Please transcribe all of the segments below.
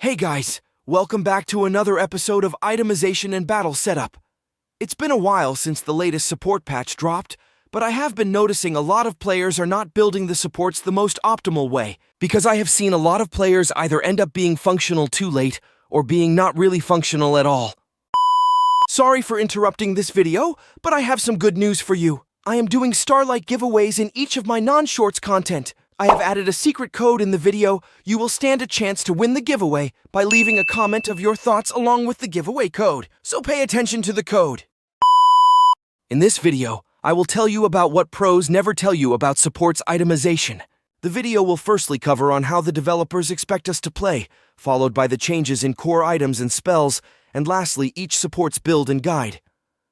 Hey guys, welcome back to another episode of Itemization and Battle Setup. It's been a while since the latest support patch dropped, but I have been noticing a lot of players are not building the supports the most optimal way, because I have seen a lot of players either end up being functional too late or being not really functional at all. Sorry for interrupting this video, but I have some good news for you. I am doing Starlight giveaways in each of my non-shorts content. I have added a secret code in the video. You will stand a chance to win the giveaway by leaving a comment of your thoughts along with the giveaway code, so pay attention to the code. In this video, I will tell you about what pros never tell you about supports itemization. The video will firstly cover on how the developers expect us to play, followed by the changes in core items and spells, and lastly, each support's build and guide.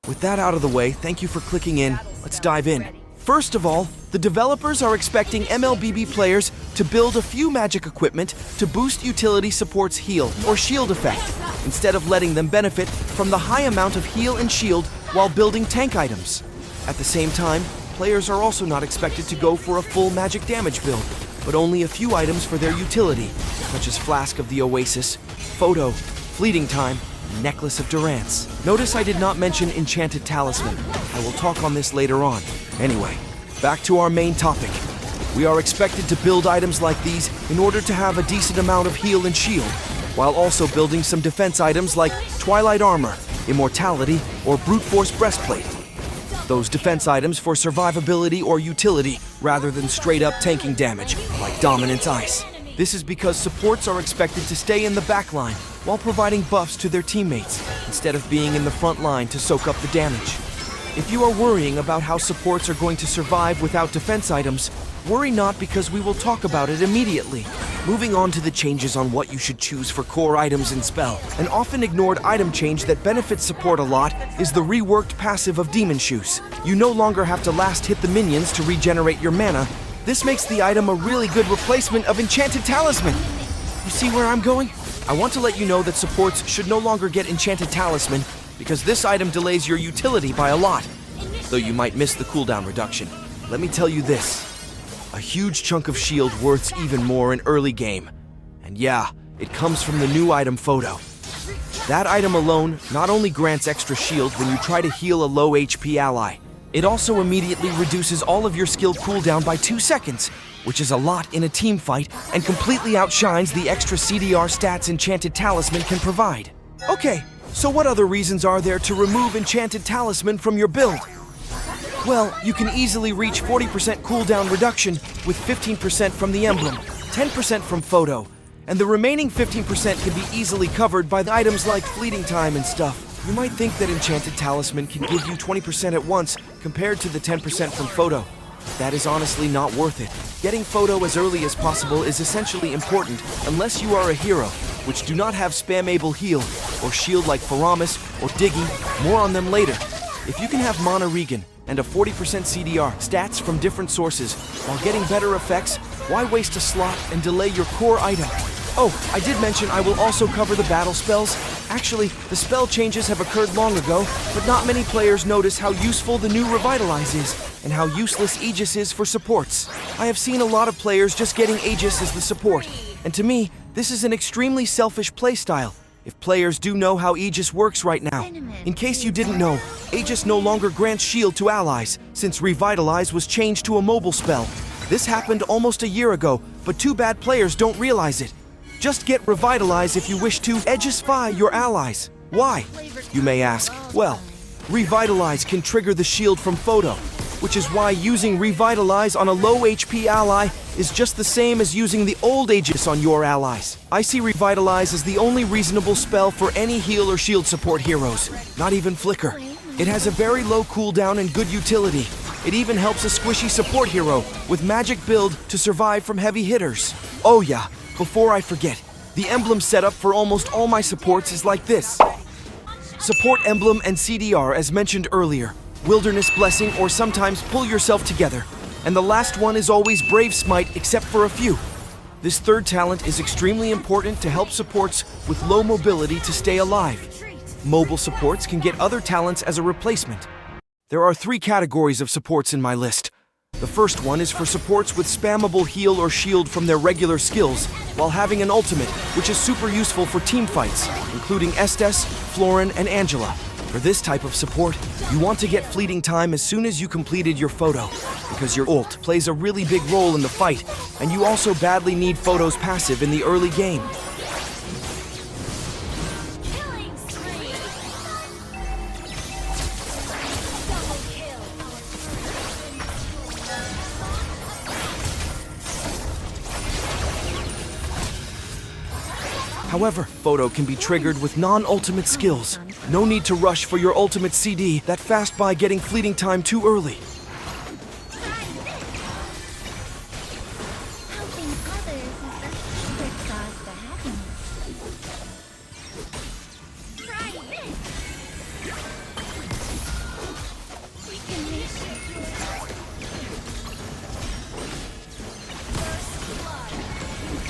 With that out of the way, thank you for clicking in. Let's dive in. First of all, the developers are expecting MLBB players to build a few magic equipment to boost utility support's heal or shield effect, instead of letting them benefit from the high amount of heal and shield while building tank items. At the same time, players are also not expected to go for a full magic damage build, but only a few items for their utility, such as Flask of the Oasis, Photo, Fleeting Time, and Necklace of Durance. Notice I did not mention Enchanted Talisman. I will talk on this later on. Anyway, back to our main topic. We are expected to build items like these in order to have a decent amount of heal and shield, while also building some defense items like Twilight Armor, Immortality, or Brute Force Breastplate. Those defense items for survivability or utility, rather than straight-up tanking damage, like Dominance Ice. This is because supports are expected to stay in the back line while providing buffs to their teammates, instead of being in the front line to soak up the damage. If you are worrying about how supports are going to survive without defense items, worry not, because we will talk about it immediately. Moving on to the changes on what you should choose for core items and spell. An often ignored item change that benefits support a lot is the reworked passive of Demon Shoes. You no longer have to last hit the minions to regenerate your mana. This makes the item a really good replacement of Enchanted Talisman. You see where I'm going? I want to let you know that supports should no longer get Enchanted Talisman, because this item delays your utility by a lot, though you might miss the cooldown reduction. Let me tell you this, a huge chunk of shield worths even more in early game. And yeah, it comes from the new item Photo. That item alone not only grants extra shield when you try to heal a low HP ally, it also immediately reduces all of your skill cooldown by 2 seconds, which is a lot in a team fight and completely outshines the extra CDR stats Enchanted Talisman can provide. Okay, so what other reasons are there to remove Enchanted Talisman from your build? Well, you can easily reach 40% cooldown reduction with 15% from the emblem, 10% from Photo, and the remaining 15% can be easily covered by the items like Fleeting Time and stuff. You might think that Enchanted Talisman can give you 20% at once compared to the 10% from Photo. That is honestly not worth it. Getting Photo as early as possible is essentially important unless you are a hero, which do not have spam-able heal or shield like Faramis or Diggy. More on them later. If you can have Mana Regen and a 40% CDR stats from different sources while getting better effects, why waste a slot and delay your core item? Oh, I did mention I will also cover the battle spells. Actually, the spell changes have occurred long ago, but not many players notice how useful the new Revitalize is and how useless Aegis is for supports. I have seen a lot of players just getting Aegis as the support, and to me, this is an extremely selfish playstyle. If players do know how Aegis works right now. In case you didn't know, Aegis no longer grants shield to allies, since Revitalize was changed to a mobile spell. This happened almost a year ago, but too bad players don't realize it. Just get Revitalize if you wish to Aegisify your allies. Why? You may ask. Well, Revitalize can trigger the shield from Photo, which is why using Revitalize on a low HP ally is just the same as using the old Aegis on your allies. I see Revitalize as the only reasonable spell for any heal or shield support heroes, not even Flicker. It has a very low cooldown and good utility. It even helps a squishy support hero with magic build to survive from heavy hitters. Oh yeah, before I forget, the emblem setup for almost all my supports is like this. Support emblem and CDR as mentioned earlier, Wilderness Blessing, or sometimes Pull Yourself Together, and the last one is always Brave Smite except for a few. This third talent is extremely important to help supports with low mobility to stay alive. Mobile supports can get other talents as a replacement. There are 3 categories of supports in my list. The first one is for supports with spammable heal or shield from their regular skills, while having an ultimate, which is super useful for team fights, including Estes, Florin, and Angela. For this type of support, you want to get fleeting time as soon as you completed your photo, because your ult plays a really big role in the fight, and you also badly need Photo's passive in the early game. However, Photo can be triggered with non-ultimate skills. No need to rush for your ultimate CD that fast by getting fleeting time too early.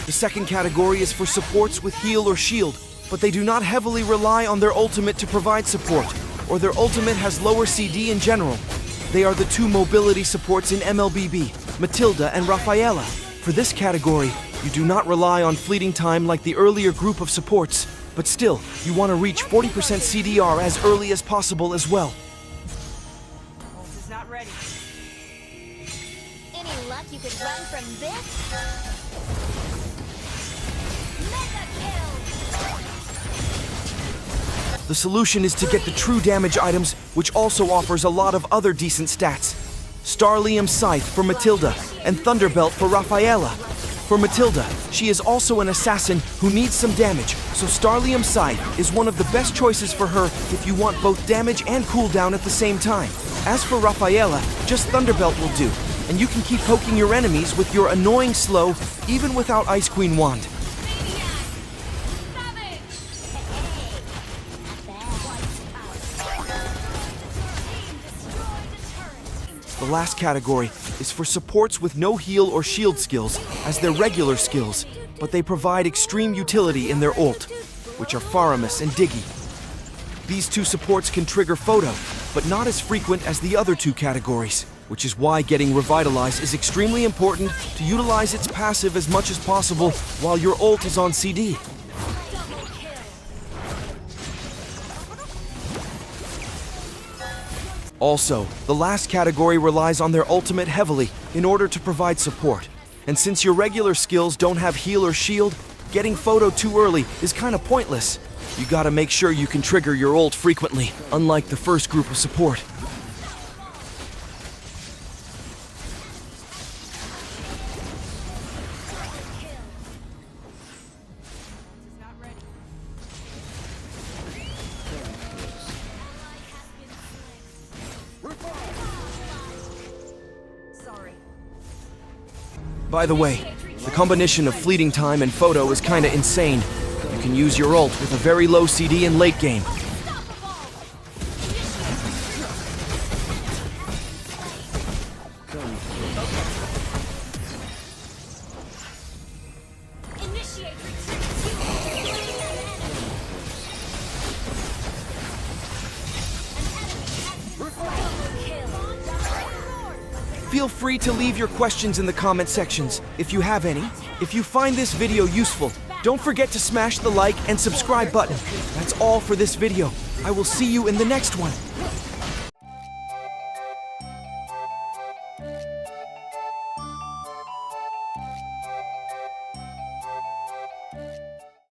The second category is for supports with heal or shield, but they do not heavily rely on their ultimate to provide support, or their ultimate has lower CD in general. They are the two mobility supports in MLBB, Matilda and Rafaela. For this category, you do not rely on fleeting time like the earlier group of supports, but still, you want to reach 40% CDR as early as possible as well. Ult is not ready. Any luck you could run from this? The solution is to get the true damage items, which also offers a lot of other decent stats. Starlium Scythe for Matilda, and Thunderbelt for Rafaela. For Matilda, she is also an assassin who needs some damage, so Starlium Scythe is one of the best choices for her if you want both damage and cooldown at the same time. As for Rafaela, just Thunderbelt will do, and you can keep poking your enemies with your annoying slow, even without Ice Queen Wand. The last category is for supports with no heal or shield skills as their regular skills, but they provide extreme utility in their ult, which are Faramis and Diggy. These two supports can trigger Photo, but not as frequent as the other two categories, which is why getting Revitalize is extremely important to utilize its passive as much as possible while your ult is on CD. Also, the last category relies on their ultimate heavily in order to provide support. And since your regular skills don't have heal or shield, getting Photo too early is kind of pointless. You gotta make sure you can trigger your ult frequently, unlike the first group of support. By the way, the combination of fleeting time and Photo is kinda insane. You can use your ult with a very low CD in late game. Feel free to leave your questions in the comment sections, if you have any. If you find this video useful, don't forget to smash the like and subscribe button. That's all for this video. I will see you in the next one.